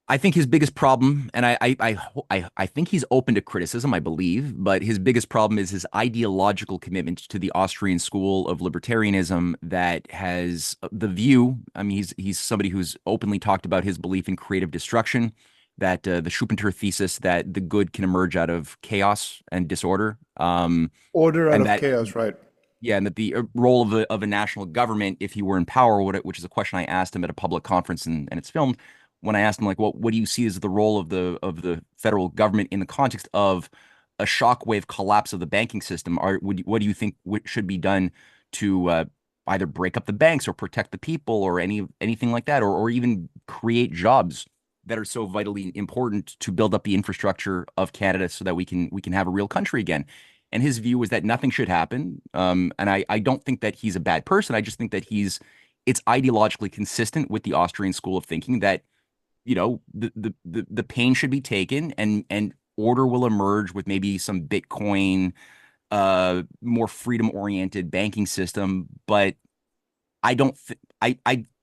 B: I think his biggest problem, and I think he's open to criticism, I believe, but his biggest problem is his ideological commitment to the Austrian school of libertarianism that has the view. I mean, he's somebody who's openly talked about his belief in creative destruction, that the Schumpeter thesis that the good can emerge out of chaos and disorder.
A: Order out of chaos, right?
B: Yeah, and that the role of a national government, if he were in power, which is a question I asked him at a public conference, and it's filmed, when I asked him, like, what do you see as the role of the federal government in the context of a shockwave collapse of the banking system? What do you think should be done to either break up the banks or protect the people or anything like that, or even create jobs that are so vitally important to build up the infrastructure of Canada so that we can have a real country again? And his view was that nothing should happen. And I don't think that he's a bad person. I just think that it's ideologically consistent with the Austrian school of thinking that, the pain should be taken and order will emerge with maybe some Bitcoin, more freedom-oriented banking system. But I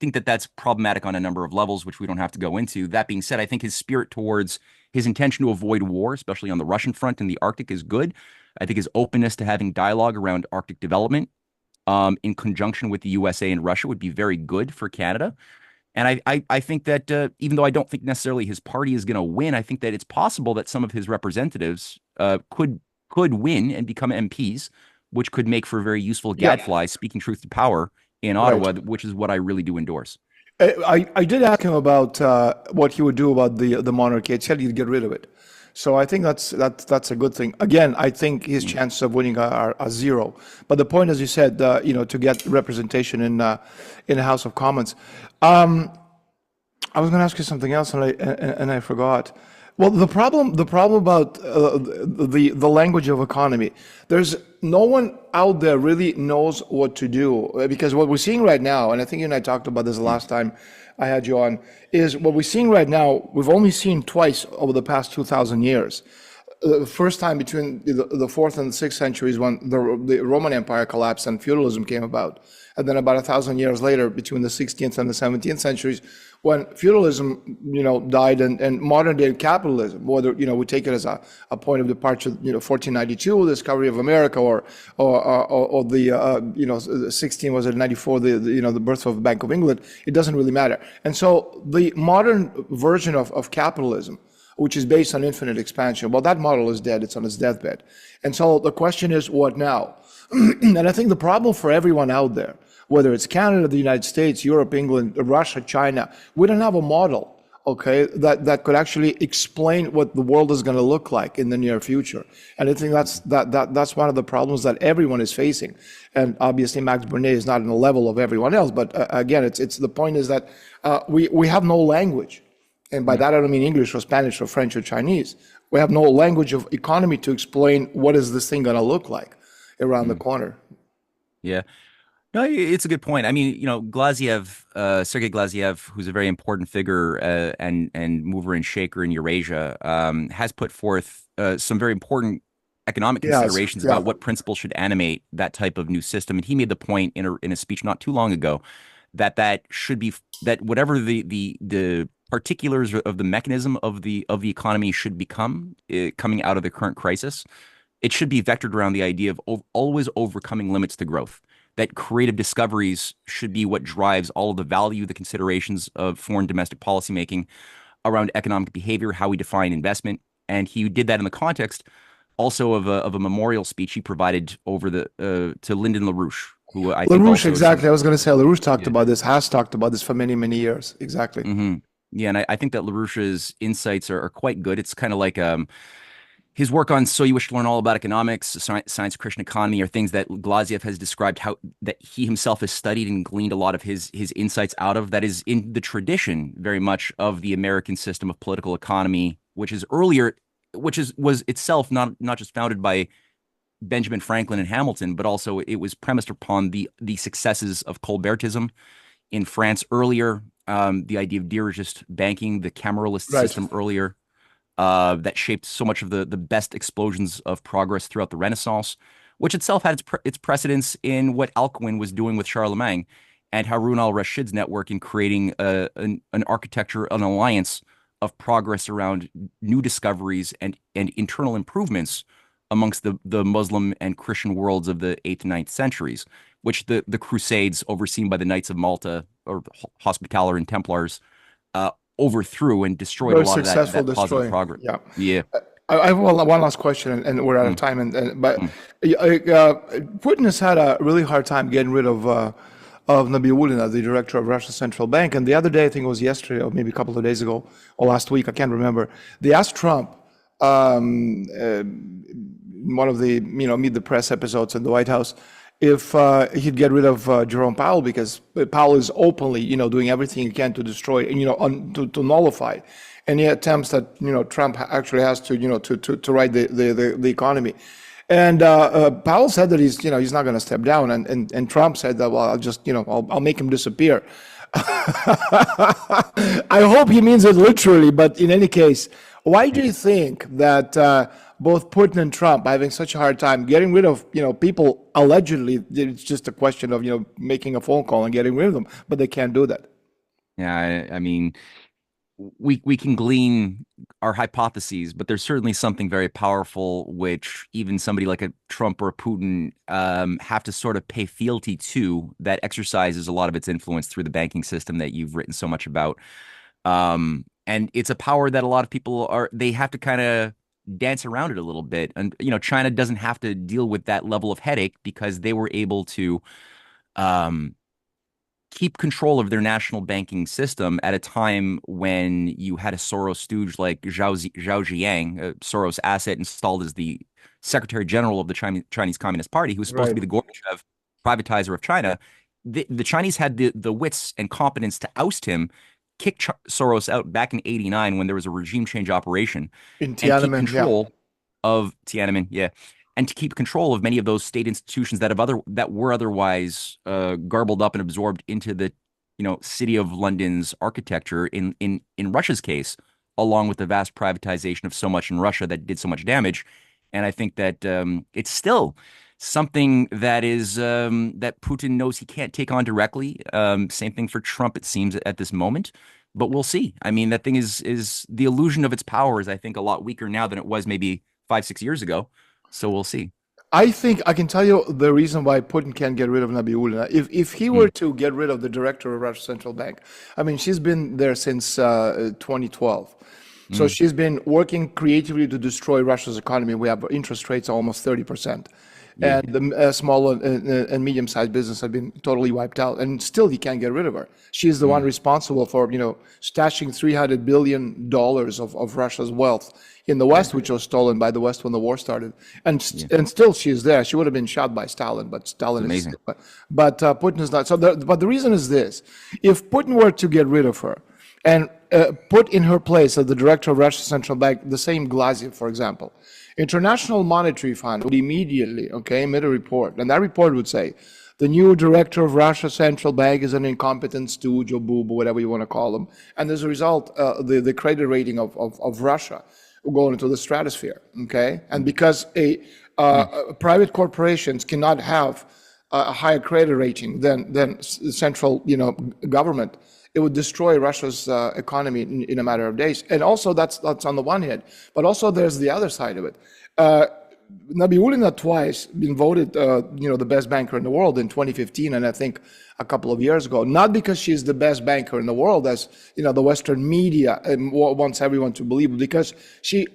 B: think that that's problematic on a number of levels, which we don't have to go into. That being said, I think his spirit towards his intention to avoid war, especially on the Russian front and the Arctic, is good. I think his openness to having dialogue around Arctic development in conjunction with the USA and Russia would be very good for Canada. And I think that even though I don't think necessarily his party is going to win, I think that it's possible that some of his representatives could win and become MPs, which could make for a very useful gadfly, speaking truth to power in Ottawa, which is what I really do endorse.
A: I did ask him about what he would do about the monarchy. He said he'd get rid of it. So I think that's a good thing. Again, I think his chances of winning are zero. But the point, as you said, to get representation in the House of Commons. I was going to ask you something else, and I forgot. Well, the problem about the language of economy, there's no one out there really knows what to do, because what we're seeing right now, and I think you and I talked about this the last time I had you on, is what we're seeing right now. We've only seen twice over the past 2,000 years. The first time between the fourth and the sixth centuries, when the Roman Empire collapsed and feudalism came about, and then about 1,000 years later, between the 16th and the 17th centuries, when feudalism, died, and modern day capitalism, whether we take it as a point of departure, 1492, the discovery of America, or the 16 was it 94, the birth of the Bank of England. It doesn't really matter. And so the modern version of capitalism, which is based on infinite expansion, well, that model is dead. It's on its deathbed. And so the question is, what now? And I think the problem for everyone out there, whether it's Canada, the United States, Europe, England, Russia, China, we don't have a model, okay, that could actually explain what the world is going to look like in the near future. And I think that's one of the problems that everyone is facing. And obviously, Max Bernier is not on the level of everyone else. But again, it's the point is that we have no language. And by that, I don't mean English or Spanish or French or Chinese. We have no language of economy to explain what is this thing going to look like around the corner.
B: Yeah. No, it's a good point. I mean, Glaziev, Sergei Glaziev, who's a very important figure and mover and shaker in Eurasia, has put forth some very important economic considerations about what principles should animate that type of new system. And he made the point in a speech not too long ago that should be that whatever the particulars of the mechanism of the economy should become coming out of the current crisis, it should be vectored around the idea of always overcoming limits to growth. That creative discoveries should be what drives all of the value, the considerations of foreign domestic policymaking around economic behavior, how we define investment. And he did that in the context also of a memorial speech he provided over to Lyndon LaRouche, who I think
A: LaRouche,
B: also
A: exactly. I was going to say LaRouche talked about this, has talked about this for many, many years. Exactly.
B: Yeah, and I think that LaRouche's insights are quite good. It's kind of like his work on So You Wish to Learn All About Economics, Science of Christian Economy, are things that Glaziev has described how that he himself has studied and gleaned a lot of his insights out of. That is in the tradition very much of the American system of political economy, which is earlier, was itself not just founded by Benjamin Franklin and Hamilton, but also it was premised upon the successes of Colbertism in France earlier, the idea of dirigist banking, the Cameralist system earlier. That shaped so much of the best explosions of progress throughout the Renaissance, which itself had its precedence in what Alcuin was doing with Charlemagne and Harun al-Rashid's network in creating an architecture, an alliance of progress around new discoveries and internal improvements amongst the Muslim and Christian worlds of the 8th and 9th centuries, which the Crusades, overseen by the Knights of Malta or Hospitaller and Templars, overthrew and destroyed a lot of that positive progress. Yeah.
A: I have one last question, and we're out of time. But Putin has had a really hard time getting rid of Nabiullina, the director of Russia's central bank. And the other day, I think it was yesterday, or maybe a couple of days ago, or last week, I can't remember. They asked Trump, one of the Meet the Press episodes in the White House, if he'd get rid of Jerome Powell, because Powell is openly, doing everything he can to destroy, to nullify any attempts that Trump actually has to, to right the economy. And Powell said that he's not going to step down, and Trump said that, well, I'll just I'll make him disappear. I hope he means it literally, but in any case, why do you think that both Putin and Trump are having such a hard time getting rid of people allegedly? It's just a question of making a phone call and getting rid of them, but they can't do that.
B: Yeah, I mean, we can glean our hypotheses, but there's certainly something very powerful which even somebody like a Trump or a Putin have to sort of pay fealty to, that exercises a lot of its influence through the banking system that you've written so much about. And it's a power that a lot of people they have to kind of dance around it a little bit. And, China doesn't have to deal with that level of headache because they were able to keep control of their national banking system at a time when you had a Soros stooge like Zhao Ziyang, a Soros asset installed as the Secretary General of the Chinese Communist Party, who was supposed to
A: Right.
B: be the Gorbachev privatizer of China. The Chinese had the wits and competence to oust him, kick Soros out back in '89 when there was a regime change operation,
A: In
B: and keep
A: Tiananmen, yeah.
B: control of Tiananmen, yeah, and to keep control of many of those state institutions that were otherwise garbled up and absorbed into the city of London's architecture in Russia's case, along with the vast privatization of so much in Russia that did so much damage. And I think that it's still something that is that Putin knows he can't take on directly. Same thing for Trump, it seems, at this moment. But we'll see. I mean, that thing is the illusion of its power is, I think, a lot weaker now than it was maybe 5, 6 years ago. So we'll see.
A: I think I can tell you the reason why Putin can't get rid of Nabiullina. If he were
B: Mm,
A: to get rid of the director of Russia's central bank, I mean, she's been there since 2012. So
B: mm,
A: she's been working creatively to destroy Russia's economy. We have interest rates almost 30%.
B: yeah.
A: And the small and medium-sized business have been totally wiped out. And still, he can't get rid of her. She's the one
B: Mm,
A: responsible for, stashing $300 billion of Russia's wealth in the
B: yeah.
A: West, which was stolen by the West when the war started. And
B: Yeah.
A: and still, she's there. She would have been shot by Stalin, but
B: It's
A: Stalin is.
B: amazing.
A: But Putin is not. But the reason is this: if Putin were to get rid of her and put in her place as the director of Russia's central bank the same Glaziev, for example, International Monetary Fund would immediately, okay, emit a report, and that report would say, the new director of Russia's central bank is an incompetent stooge or boob or whatever you want to call them, and as a result, the credit rating of Russia will go into the stratosphere, okay, and because
B: Mm,
A: private corporations cannot have a higher credit rating than central, government, it would destroy Russia's economy in a matter of days. And also, that's on the one hand, but also there's the other side of it. Uh, Nabiullina twice been voted, the best banker in the world in 2015, and I think a couple of years ago. Not because she's the best banker in the world, as the Western media wants everyone to believe, because she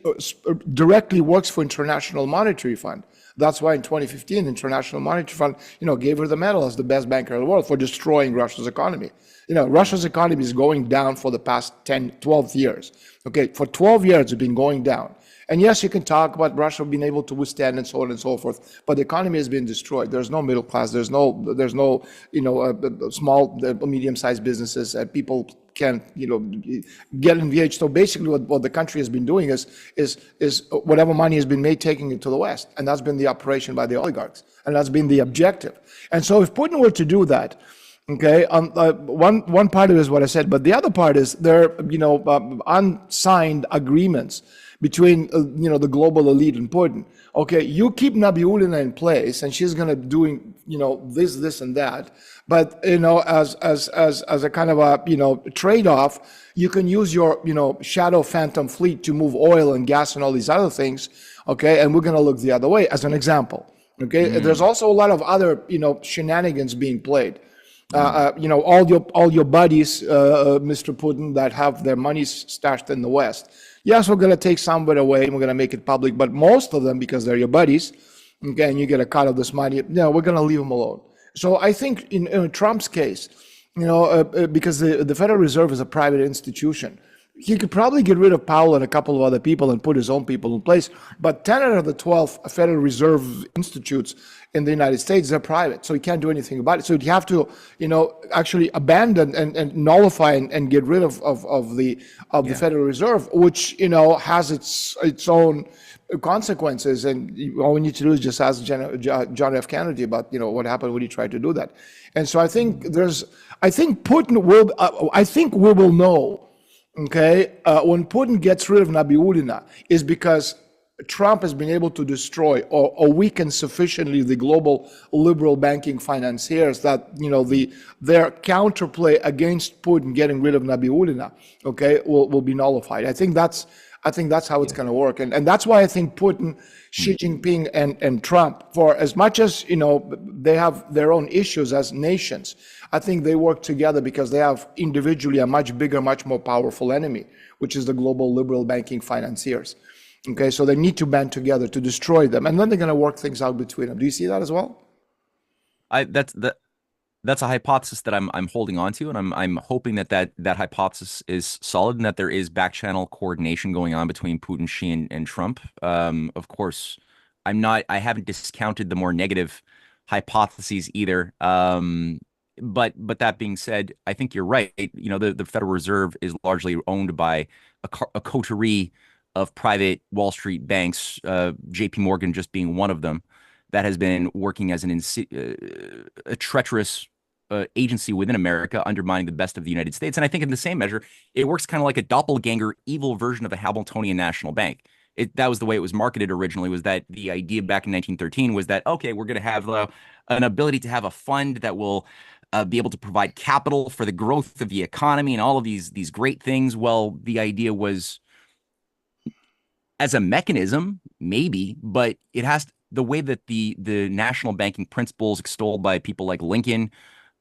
A: directly works for International Monetary Fund. That's why in 2015, International Monetary Fund, gave her the medal as the best banker in the world for destroying Russia's economy. Russia's economy is going down for the past 10, 12 years. Okay, for 12 years, it's been going down. And yes, you can talk about Russia being able to withstand and so on and so forth, but the economy has been destroyed. There's no middle class. There's no, small, medium-sized businesses. People can't, get engaged. So basically, what the country has been doing is whatever money has been made, taking it to the West, and that's been the operation by the oligarchs, and that's been the objective. And so, if Putin were to do that, okay, one part of it is what I said, but the other part is there are, unsigned agreements between the global elite and Putin. Okay, you keep Nabiullina in place, and she's going to doing this and that, but as a kind of a trade-off, you can use your shadow phantom fleet to move oil and gas and all these other things. Okay, and we're going to look the other way as an example. Okay, there's
B: mm,
A: also a lot of other shenanigans being played.
B: mm,
A: All your buddies, Mr. Putin, that have their money stashed in the West. Yes, we're going to take some of it away and we're going to make it public, but most of them, because they're your buddies, okay, and you get a cut of this money, we're going to leave them alone. So I think in Trump's case, because the Federal Reserve is a private institution, he could probably get rid of Powell and a couple of other people and put his own people in place. But 10 out of the 12 Federal Reserve institutes in the United States are private, so he can't do anything about it. So he'd have to, actually abandon and nullify and get rid of the
B: yeah.
A: Federal Reserve, which has its own consequences. And all we need to do is just ask John F. Kennedy about what happened when he tried to do that. And so I think Putin will. I think we will know. Okay, when Putin gets rid of Nabiullina, is because Trump has been able to destroy or weaken sufficiently the global liberal banking financiers that their counterplay against Putin getting rid of Nabiullina, okay, will be nullified. I think that's how it's going to work, and that's why I think Putin, Xi
B: Mm,
A: Jinping, and Trump, for as much as they have their own issues as nations, I think they work together because they have individually a much bigger, much more powerful enemy, which is the global liberal banking financiers. Okay, so they need to band together to destroy them, and then they're going to work things out between them. Do you see that as well?
B: I that's that that's a hypothesis that I'm holding on to, and I'm hoping that that hypothesis is solid and that there is back channel coordination going on between Putin, Xi, and Trump. Of course, I haven't discounted the more negative hypotheses either. But that being said, I think you're right. You know, the Federal Reserve is largely owned by a coterie of private Wall Street banks, JP Morgan just being one of them, that has been working as a treacherous agency within America, undermining the best of the United States. And I think in the same measure, it works kind of like a doppelganger, evil version of a Hamiltonian national bank. That was the way it was marketed originally, was that the idea back in 1913 was that, okay, we're going to have an ability to have a fund that will be able to provide capital for the growth of the economy and all of these great things. Well, the idea was as a mechanism, maybe, but it has the way that the national banking principles extolled by people like Lincoln,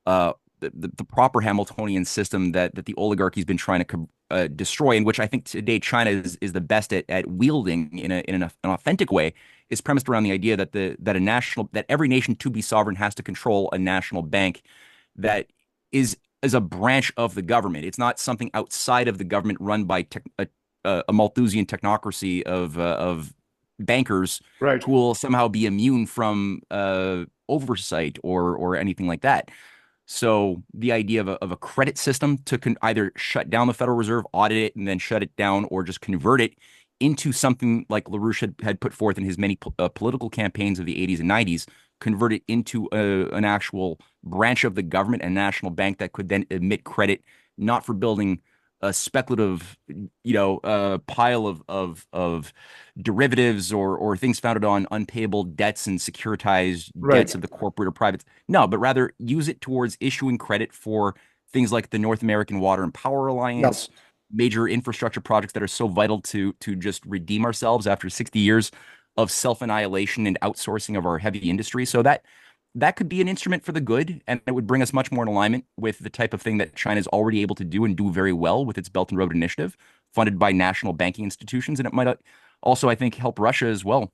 B: the proper Hamiltonian system that the oligarchy's been trying to destroy, in which I think today China is the best at wielding in an authentic way, is premised around the idea that every nation, to be sovereign, has to control a national bank that is a branch of the government. It's not something outside of the government run by a Malthusian technocracy of bankers
A: Right.
B: who will somehow be immune from oversight or anything like that. So the idea of a credit system to either shut down the Federal Reserve, audit it, and then shut it down, or just convert it into something like LaRouche had put forth in his many political campaigns of the 80s and 90s, convert it into an actual branch of the government, a national bank that could then emit credit, not for building a speculative, pile of derivatives or things founded on unpayable debts and securitized
A: Right.
B: debts of the corporate or private. No, but rather use it towards issuing credit for things like the North American Water and Power
A: Yeah.
B: Alliance, major infrastructure projects that are so vital to just redeem ourselves after 60 years of self-annihilation and outsourcing of our heavy industry. So that could be an instrument for the good, and it would bring us much more in alignment with the type of thing that China is already able to do and do very well with its Belt and Road Initiative, funded by national banking institutions. And it might also, I think, help Russia as well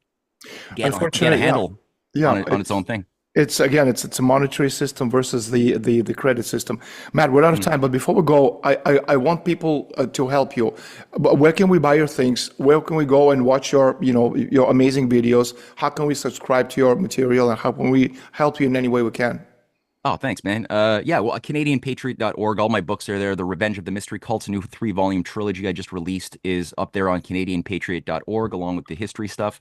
B: get a
A: Unfortunately, yeah.
B: handle
A: Yeah.
B: on its own thing.
A: It's again, it's a monetary system versus the credit system. Matt, we're out of time, but before we go, I want people to help you. But where can we buy your things? Where can we go and watch your amazing videos? How can we subscribe to your material, and how can we help you in any way we can?
B: Oh, thanks, man. Yeah, well, CanadianPatriot.org. All my books are there. The Revenge of the Mystery Cults, a new 3-volume trilogy I just released, is up there on CanadianPatriot.org, along with the history stuff.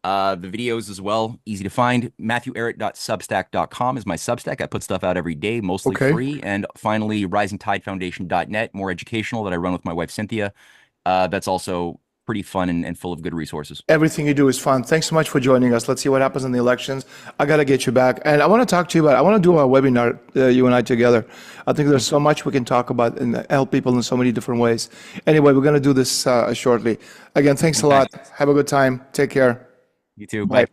B: The videos as well, easy to find. MatthewErrett.substack.com is my Substack. I put stuff out every day, mostly
A: Okay.
B: free. And finally, RisingTideFoundation.net, more educational, that I run with my wife, Cynthia. That's also pretty fun and full of good resources.
A: Everything you do is fun. Thanks so much for joining us. Let's see what happens in the elections. I got to get you back. And I want to talk to you about, I want to do a webinar, you and I together. I think there's so much we can talk about and help people in so many different ways. Anyway, we're going to do this shortly. Again, thanks a lot. Have a good time. Take care.
B: You too.
A: Bye.
B: Bye.